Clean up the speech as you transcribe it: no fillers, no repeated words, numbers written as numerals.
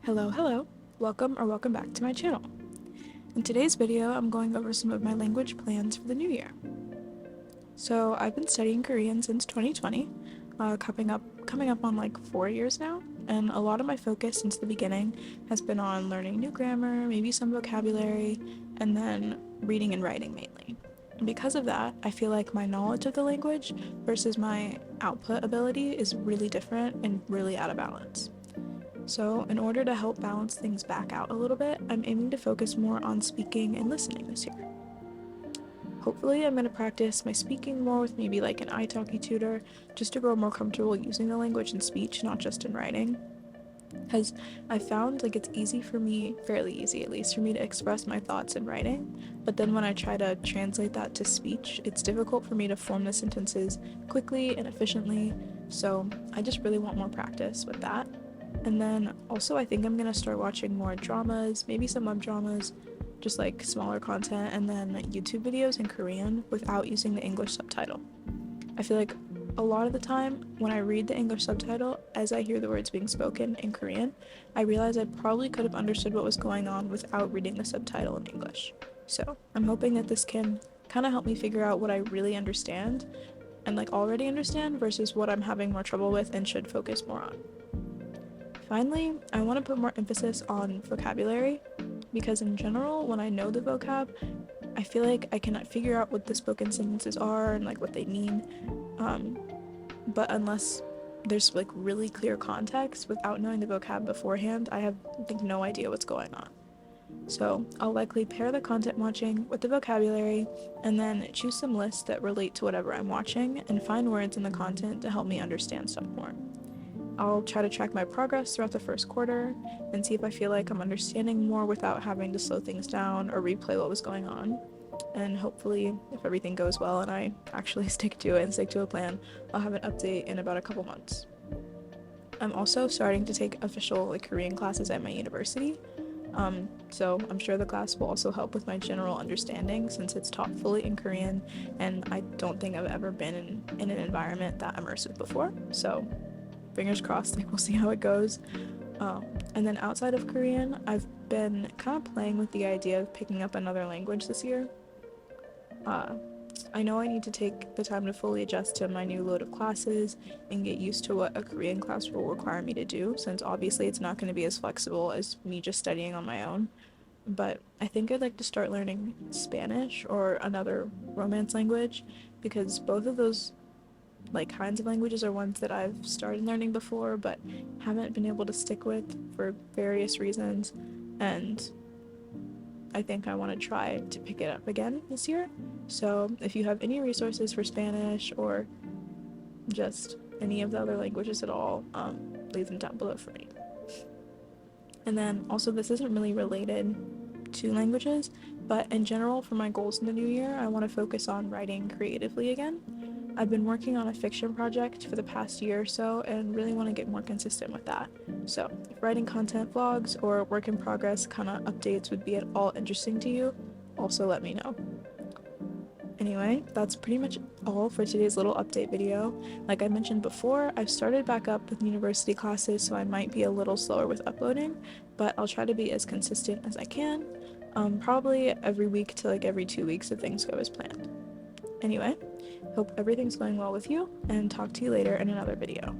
Hello, welcome back to my channel. In today's video, I'm going over some of my language plans for the new year. So I've been studying Korean since 2020, coming up on like 4 years now, and a lot of my focus since the beginning has been on learning new grammar, maybe some vocabulary, and then reading and writing mainly. And because of that, I feel like my knowledge of the language versus my output ability is really different and really out of balance. So, in order to help balance things back out a little bit, I'm aiming to focus more on speaking and listening this year. Hopefully, I'm going to practice my speaking more with maybe like an italki tutor, just to grow more comfortable using the language in speech, not just in writing. Because I found like it's easy for me, fairly easy at least, for me to express my thoughts in writing, but then when I try to translate that to speech, it's difficult for me to form the sentences quickly and efficiently, so I just really want more practice with that. And then also I think I'm gonna start watching more dramas, maybe some web dramas, just like smaller content, and then YouTube videos in Korean without using the English subtitle. I feel like a lot of the time when I read the English subtitle, as I hear the words being spoken in Korean, I realize I probably could have understood what was going on without reading the subtitle in English. So I'm hoping that this can kind of help me figure out what I really understand and like already understand versus what I'm having more trouble with and should focus more on. Finally, I want to put more emphasis on vocabulary, because in general, when I know the vocab, I feel like I cannot figure out what the spoken sentences are and like what they mean, but unless there's like really clear context without knowing the vocab beforehand, I have like no idea what's going on. So I'll likely pair the content watching with the vocabulary and then choose some lists that relate to whatever I'm watching and find words in the content to help me understand stuff more. I'll try to track my progress throughout the first quarter and see if I feel like I'm understanding more without having to slow things down or replay what was going on. And hopefully, if everything goes well and I actually stick to it and stick to a plan, I'll have an update in about a couple months. I'm also starting to take official Korean classes at my university, so I'm sure the class will also help with my general understanding since it's taught fully in Korean, and I don't think I've ever been in an environment that immersive before, so fingers crossed, like we'll see how it goes. And then outside of Korean, I've been kind of playing with the idea of picking up another language this year. I know I need to take the time to fully adjust to my new load of classes and get used to what a Korean class will require me to do, since obviously it's not going to be as flexible as me just studying on my own. But I think I'd like to start learning Spanish or another Romance language, because both of those like kinds of languages are ones that I've started learning before but haven't been able to stick with for various reasons, and I think I want to try to pick it up again this year. So if you have any resources for Spanish or just any of the other languages at all, leave them down below for me. And then also, this isn't really related to languages, but in general for my goals in the new year, I want to focus on writing creatively again. I've been working on a fiction project for the past year or so and really want to get more consistent with that. So if writing content vlogs or work in progress kind of updates would be at all interesting to you, also let me know. Anyway, that's pretty much all for today's little update video. Like I mentioned before, I've started back up with university classes, so I might be a little slower with uploading, but I'll try to be as consistent as I can, probably every week to like every 2 weeks if things go as planned. Anyway, hope everything's going well with you, and talk to you later in another video.